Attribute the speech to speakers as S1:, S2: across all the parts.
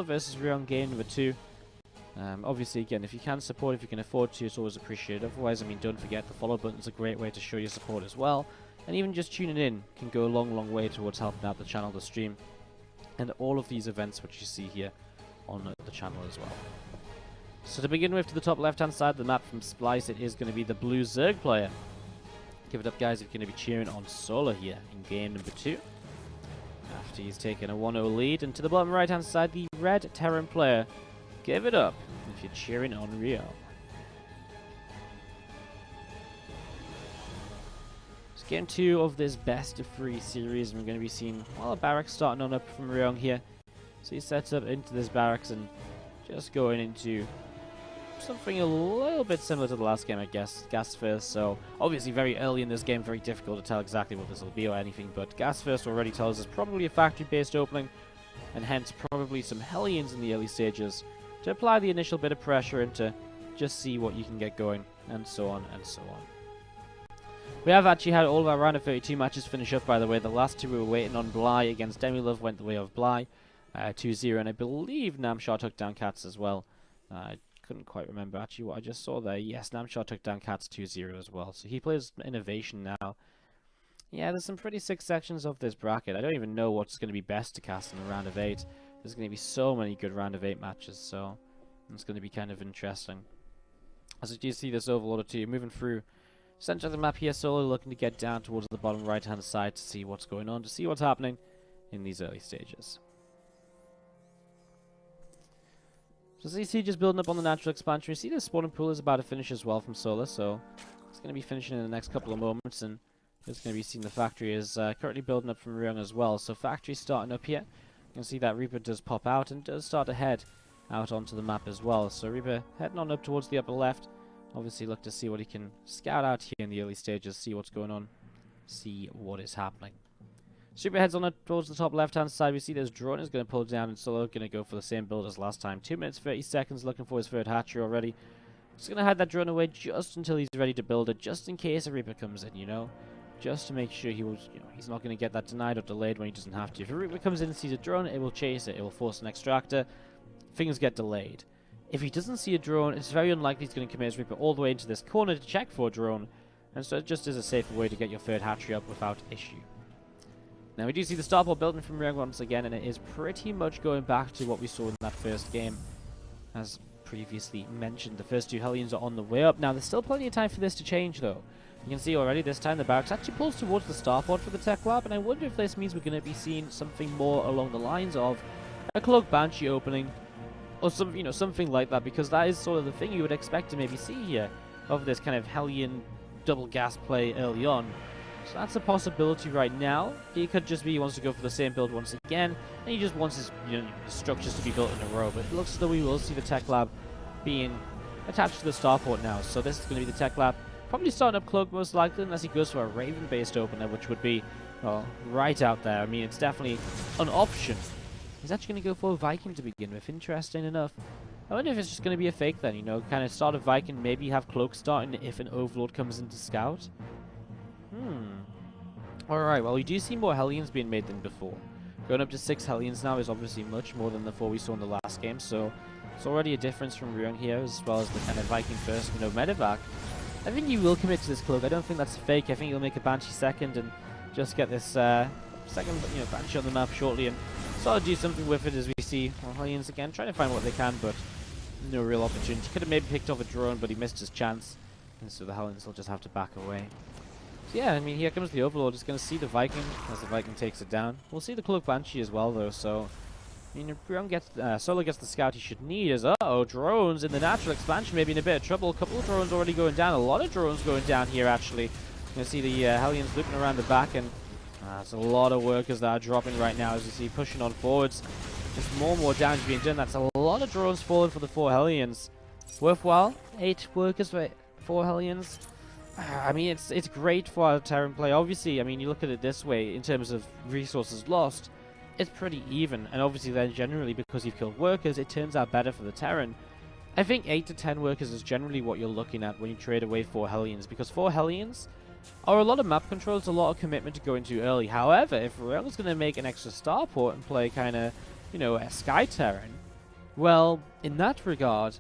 S1: Solar versus Ryung game number 2. Obviously, again, if you can support, if you can afford to, it's always appreciated. Otherwise, I mean, don't forget the follow button is a great way to show your support as well. And even just tuning in can go a long, long way towards helping out the channel, the stream, and all of these events which you see here on the channel as well. So to begin with, to the top left-hand side of the map from Splice, it is going to be the blue Zerg player. Give it up, guys, if you're going to be cheering on Solar here in game number 2. After he's taken a 1-0 lead. And to the bottom right-hand side, the red Terran player. Give it up if you're cheering on Ryung. It's game 2 of this best of 3 series. And we're going to be seeing, well, a barracks starting on up from Ryung here. So he sets up into this barracks and just going into something a little bit similar to the last game, I guess. Gas first, so obviously very early in this game, very difficult to tell exactly what this will be or anything, but gas first already tells us probably a factory-based opening, and hence probably some Hellions in the early stages to apply the initial bit of pressure and to just see what you can get going, and so on and so on. We have actually had all of our round of 32 matches finish up, by the way. The last 2 we were waiting on. Bly against Demilove went the way of Bly, 2-0, and I believe Namshar took down Cats as well. Couldn't quite remember actually what I just saw there. Yes, Namshar took down Cats 2-0 as well. So he plays Innovation now. Yeah, there's some pretty sick sections of this bracket. I don't even know what's going to be best to cast in the round of 8. There's going to be so many good round of 8 matches, so it's going to be kind of interesting. As you see this Overlord 2 moving through center of the map here, slowly looking to get down towards the bottom right hand side to see what's going on, to see what's happening in these early stages. So as you see, just building up on the natural expansion. You see the spawning pool is about to finish as well from Solar, so it's going to be finishing in the next couple of moments, and it's going to be seeing the factory is currently building up from Ryung as well. So factory starting up here. You can see that Reaper does pop out and does start to head out onto the map as well. So Reaper heading on up towards the upper left. Obviously look to see what he can scout out here in the early stages, see what's going on, see what is happening. Super heads on it towards the top left-hand side. We see this drone is going to pull down, and Solo going to go for the same build as last time. 2 minutes 30 seconds, looking for his third hatchery already. Just going to hide that drone away just until he's ready to build it, just in case a Reaper comes in, you know, just to make sure he will, he's not going to get that denied or delayed when he doesn't have to. If a Reaper comes in and sees a drone, it will chase it. It will force an extractor. Things get delayed. If he doesn't see a drone, it's very unlikely he's going to commit his Reaper all the way into this corner to check for a drone, and so it just is a safer way to get your third hatchery up without issue. Now we do see the starport building from Ryung once again, and it is pretty much going back to what we saw in that first game. As previously mentioned, the first 2 Hellions are on the way up. Now there's still plenty of time for this to change though. You can see already this time the barracks actually pulls towards the starport for the tech lab, and I wonder if this means we're going to be seeing something more along the lines of a Cloak Banshee opening, or some, something like that, because that is sort of the thing you would expect to maybe see here of this kind of Hellion double gas play early on. So that's a possibility right now. It could just be he wants to go for the same build once again, and he just wants his, his structures to be built in a row. But it looks as though we will see the tech lab being attached to the starport now. So this is going to be the tech lab, probably starting up Cloak most likely, unless he goes for a Raven-based opener, which would be, well, right out there. I mean, it's definitely an option. He's actually going to go for a Viking to begin with. Interesting enough. I wonder if it's just going to be a fake then, kind of start a Viking, maybe have Cloak starting if an Overlord comes into Scout. Alright, well, we do see more Hellions being made than before. Going up to 6 Hellions now is obviously much more than the 4 we saw in the last game, so it's already a difference from Ryung here, as well as the kind of Viking first, medevac. I think he will commit to this Cloak. I don't think that's fake. I think he'll make a Banshee second and just get this second Banshee on the map shortly and sort of do something with it, as we see Hellions again trying to find what they can, but no real opportunity. Could have maybe picked off a drone, but he missed his chance, and so the Hellions will just have to back away. So yeah, I mean, here comes the Overlord. He's going to see the Viking as the Viking takes it down. We'll see the Cloak Banshee as well, though, so I mean, if Ryung gets, Solo gets the scout he should need, as drones in the natural expansion maybe in a bit of trouble. A couple of drones already going down. A lot of drones going down here, actually. You can see the Hellions looping around the back, and there's a lot of workers that are dropping right now, as you see, pushing on forwards. Just more and more damage being done. That's a lot of drones falling for the 4 Hellions. Worthwhile. 8 workers for 4 Hellions. I mean, it's great for our Terran play. Obviously, I mean, you look at it this way, in terms of resources lost, it's pretty even. And obviously then generally, because you've killed workers, it turns out better for the Terran. I think 8 to 10 workers is generally what you're looking at when you trade away 4 Hellions, because 4 Hellions are a lot of map control. It's a lot of commitment to go into early. However, if Ryung's going to make an extra starport and play kind of, a Sky Terran, Well, in that regard,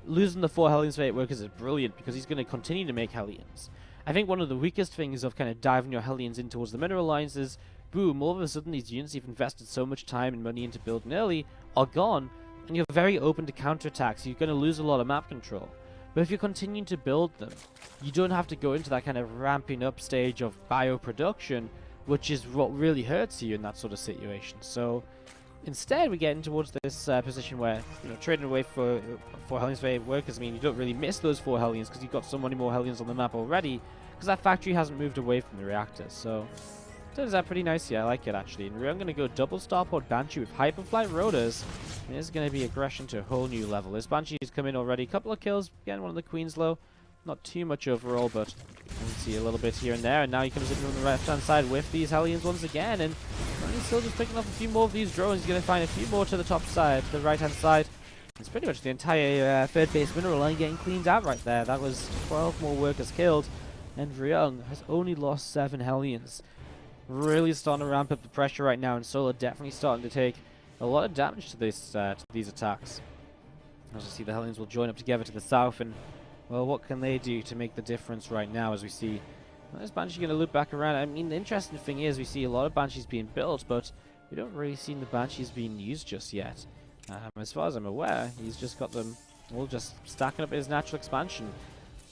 S1: losing the 4 Hellions for 8 workers is brilliant because he's going to continue to make Hellions. I think one of the weakest things of kind of diving your Hellions in towards the mineral lines is, boom, all of a sudden these units you've invested so much time and money into building early are gone, and you're very open to counterattacks. You're going to lose a lot of map control. But if you're continuing to build them, you don't have to go into that kind of ramping up stage of bioproduction, which is what really hurts you in that sort of situation. So instead, we're getting towards this position where, trading away for 4 Hellions for 8 workers, I mean, you don't really miss those 4 Hellions because you've got so many more Hellions on the map already, because that factory hasn't moved away from the reactors. So, turns out pretty nice here. I like it, actually. And I'm going to go double Starport Banshee with Hyperflight Rotors. And this is going to be aggression to a whole new level. This Banshee's come in already. A couple of kills. Again, one of the Queens low. Not too much overall, but you can see a little bit here and there. And now he comes in from the left-hand side with these Hellions once again. And he's still just picking up a few more of these drones. He's going to find a few more to the top side, the right-hand side. It's pretty much the entire third base mineral line getting cleaned out right there. That was 12 more workers killed. And Ryung has only lost 7 Hellions. Really starting to ramp up the pressure right now. And Solar definitely starting to take a lot of damage to this to these attacks. As you see, the Hellions will join up together to the south. And, well, what can they do to make the difference right now as we see... Well, this Banshee going to loop back around. I mean, the interesting thing is we see a lot of Banshees being built, but we don't really see the Banshees being used just yet. As far as I'm aware, he's just got them all just stacking up his natural expansion.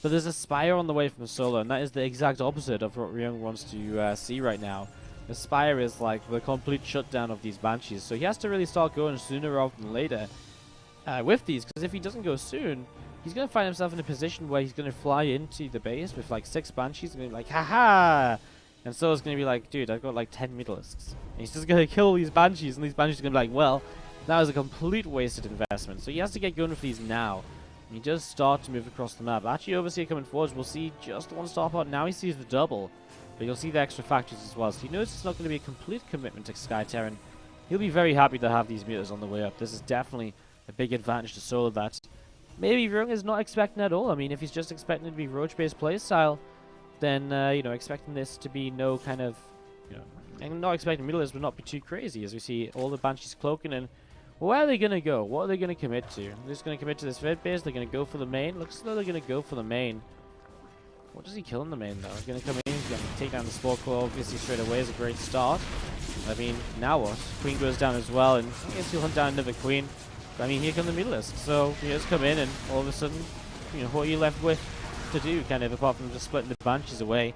S1: But there's a Spire on the way from Solo, and that is the exact opposite of what Ryung wants to see right now. The Spire is like the complete shutdown of these Banshees, so he has to really start going sooner rather than later with these, because if he doesn't go soon, he's going to find himself in a position where he's going to fly into the base with like 6 Banshees and be like, haha! And Solo's going to be like, dude, I've got like 10 Mutalisks. And he's just going to kill these Banshees, and these Banshees are going to be like, well, that was a complete wasted investment. So he has to get going with these now. And he does start to move across the map. Actually, Overseer coming forward, we'll see just one Starport. Now he sees the double. But you'll see the extra factories as well. So he knows it's not going to be a complete commitment to Sky Terran. He'll be very happy to have these meters on the way up. This is definitely a big advantage to Solo that maybe Ryung is not expecting at all. I mean, if he's just expecting it to be Roach-based playstyle, then, expecting this to be no kind of, and not expecting Middle would not be too crazy, as we see all the Banshees cloaking in. Where are they going to go? What are they going to commit to? They're just going to commit to this third base. They're going to go for the main. Looks as though they're going to go for the main. What does he kill in the main, though? He's going to come in. He's going to take down the Spore Core. Obviously, straight away is a great start. I mean, now what? Queen goes down as well, and I guess he'll hunt down another Queen. But, I mean, here come the Mutalisks. So, he just come in, and all of a sudden, what are you left with to do, kind of, apart from just splitting the Banshees away?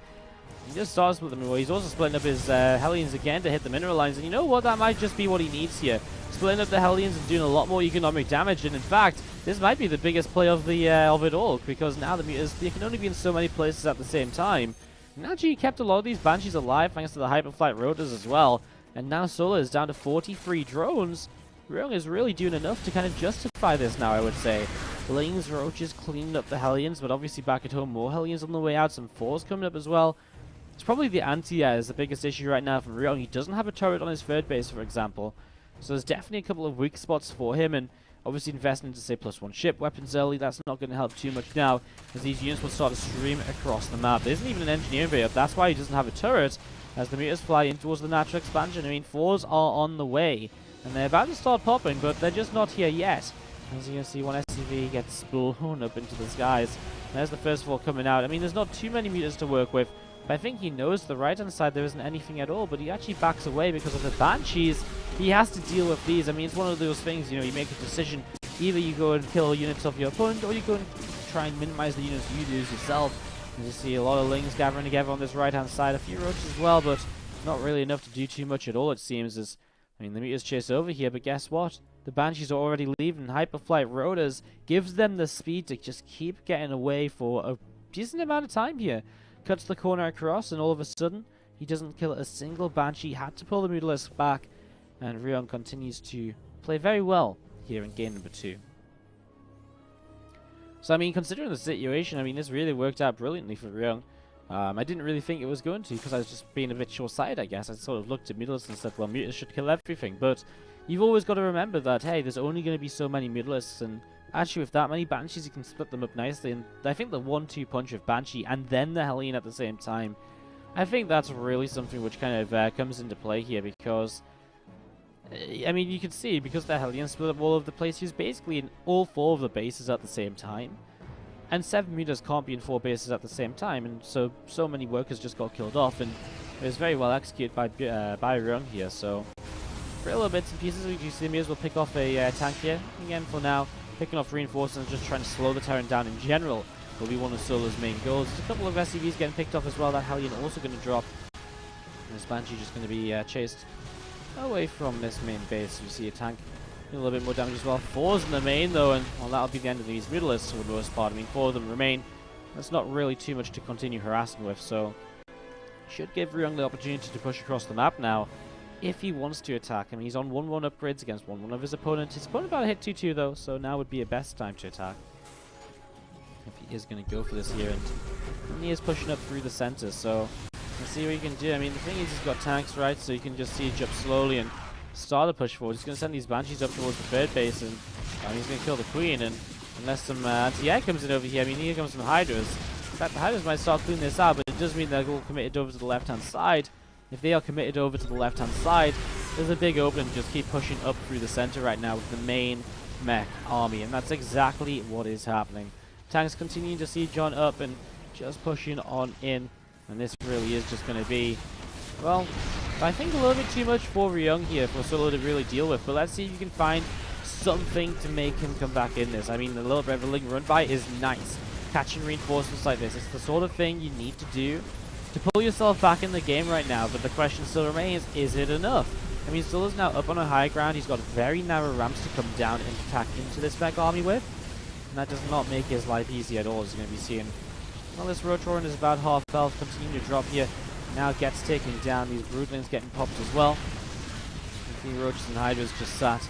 S1: He just starts with them. Well, he's also splitting up his Hellions again to hit the mineral lines, and you know what? That might just be what he needs here. Splitting up the Hellions and doing a lot more economic damage, and in fact, this might be the biggest play of the of it all, because now the Mutas, they can only be in so many places at the same time. And actually, he kept a lot of these Banshees alive thanks to the Hyperflight Rotors as well, and now Solar is down to 43 drones. Ryung is really doing enough to kind of justify this now, I would say. Lings, Roaches cleaning up the Hellions, but obviously back at home, more Hellions on the way out, some 4s coming up as well. It's probably the anti-air is the biggest issue right now for Ryung. He doesn't have a turret on his third base, for example. So there's definitely a couple of weak spots for him, and obviously investing into, say, +1 ship weapons early, that's not going to help too much now, as these units will start to stream across the map. There isn't even an engineering bay up, that's why he doesn't have a turret, as the meters fly in towards the natural expansion. I mean, 4s are on the way, and they're about to start popping, but they're just not here yet. As you can see, one SCV gets blown up into the skies. There's the first 4 coming out. I mean, there's not too many meters to work with, but I think he knows the right-hand side there isn't anything at all, but he actually backs away because of the Banshees. He has to deal with these. I mean, it's one of those things, you make a decision. Either you go and kill units of your opponent, or you go and try and minimize the units you lose yourself. And you see a lot of Lings gathering together on this right-hand side. A few Roaches as well, but not really enough to do too much at all, it seems. I mean, the meters chase over here, but guess what? The Banshees are already leaving. Hyperflight Rotors gives them the speed to just keep getting away for a decent amount of time here. Cuts the corner across, and all of a sudden, he doesn't kill a single Banshee. Had to pull the Mutalisk back, and Ryung continues to play very well here in game number 2. So, I mean, considering the situation, I mean, this really worked out brilliantly for Ryung. I didn't really think it was going to, because I was just being a bit short-sighted, I guess. I sort of looked at Mutalisks and said, well, Mutalisks should kill everything. But you've always got to remember that, hey, there's only going to be so many Mutalisks, and actually, with that many Banshees, you can split them up nicely. And I think the 1-2 punch of Banshee and then the Hellion at the same time, I think that's really something which kind of comes into play here, because I mean, you can see, because the Hellions split up all over the place, he's basically in all 4 of the bases at the same time. And 7 meters can't be in 4 bases at the same time, and so many workers just got killed off, and it was very well executed by Ryung here, so for little bits and pieces, you see the Mirs will pick off a tank here. Again, for now, picking off reinforcements, just trying to slow the Terran down in general will be one of Solo's main goals. There's a couple of SCVs getting picked off as well, that Hellion also going to drop. And this Banshee just going to be chased away from this main base. You see a tank a little bit more damage as well. 4's in the main though, and well, that'll be the end of these Mutalisks for the most part. I mean, 4 of them remain. That's not really too much to continue harassing with, so should give Ryung the opportunity to push across the map now if he wants to attack. I mean, he's on 1-1 upgrades against 1-1 of his opponent. His opponent about to hit 2-2 though, so now would be a best time to attack if he is going to go for this here. And he is pushing up through the center, so let's see what he can do. I mean, the thing is, he's got tanks, right? So you can just siege up slowly and start a push forward. He's going to send these Banshees up towards the 3rd base, and he's going to kill the Queen. And unless some anti-air comes in over here, I mean, here comes some Hydras. In fact, the Hydras might start cleaning this out, but it does mean they're all committed over to the left-hand side. If they are committed over to the left-hand side, there's a big opening to just keep pushing up through the center right now with the main mech army, and that's exactly what is happening. Tanks continuing to siege on up and just pushing on in, and this really is just going to be, well, I think a little bit too much for Ryung here for Solo to really deal with, but let's see if you can find something to make him come back in this. I mean, the little Reveling run by is nice. Catching reinforcements like this, it's the sort of thing you need to do to pull yourself back in the game right now, but the question still remains, is it enough? I mean, Solo's now up on a high ground. He's got very narrow ramps to come down and attack into this mech army with, and that does not make his life easy at all, as you're going to be seeing. Well, this Rotoran is about half health, continuing to drop here. Now gets taken down. These Broodlings getting popped as well. The Roaches and Hydras just sat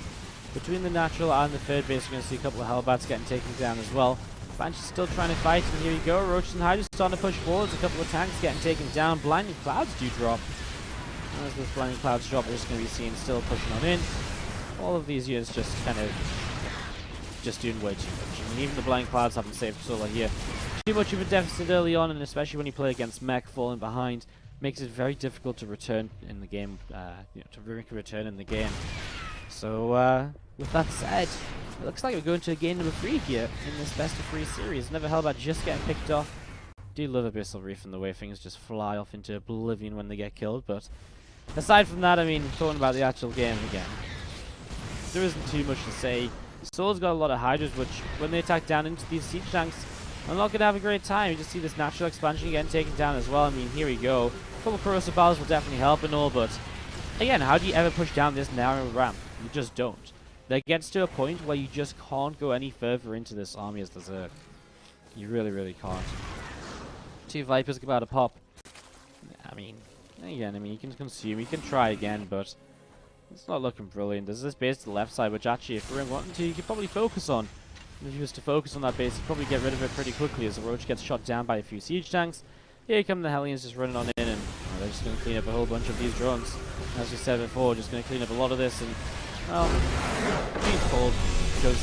S1: between the natural and the 3rd base. We're going to see a couple of Hellbats getting taken down as well. Banshee's still trying to fight, and here we go. Roaches and Hydras starting to push forwards. A couple of tanks getting taken down. Blinding Clouds do drop. As this Blinding Clouds drop, we're just going to be seeing still pushing on in. All of these units just kind of just doing way too much. I mean, even the Blinding Clouds haven't saved Solo here. Too much of a deficit early on, and especially when you play against mech falling behind, makes it very difficult to return in the game, to make a return in the game. So, with that said, it looks like we're going to game number 3 here in this best of 3 series. Never Hellbat just getting picked off. Do love Abyssal Reef and the way things just fly off into oblivion when they get killed, but aside from that, I mean, talking about the actual game again, there isn't too much to say. Solo's got a lot of Hydras, which, when they attack down into these siege tanks, I'm not going to have a great time. You just see this natural expansion again taken down as well. I mean, here we go. A couple of corrosive battles will definitely help and all, but again, how do you ever push down this narrow ramp? You just don't. There gets to a point where you just can't go any further into this army as the Zerg. You really, really can't. 2 Vipers about to pop. I mean, again, you can consume, you can try again, but it's not looking brilliant. There's this base to the left side, which actually, if Ryung wanted to, you could probably focus on. If he was to focus on that base, he'd probably get rid of it pretty quickly as the Roach gets shot down by a few siege tanks. Here come the Hellions just running on in, and they're just going to clean up a whole bunch of these drones. As we said before, just going to clean up a lot of this, and, well, being cold, because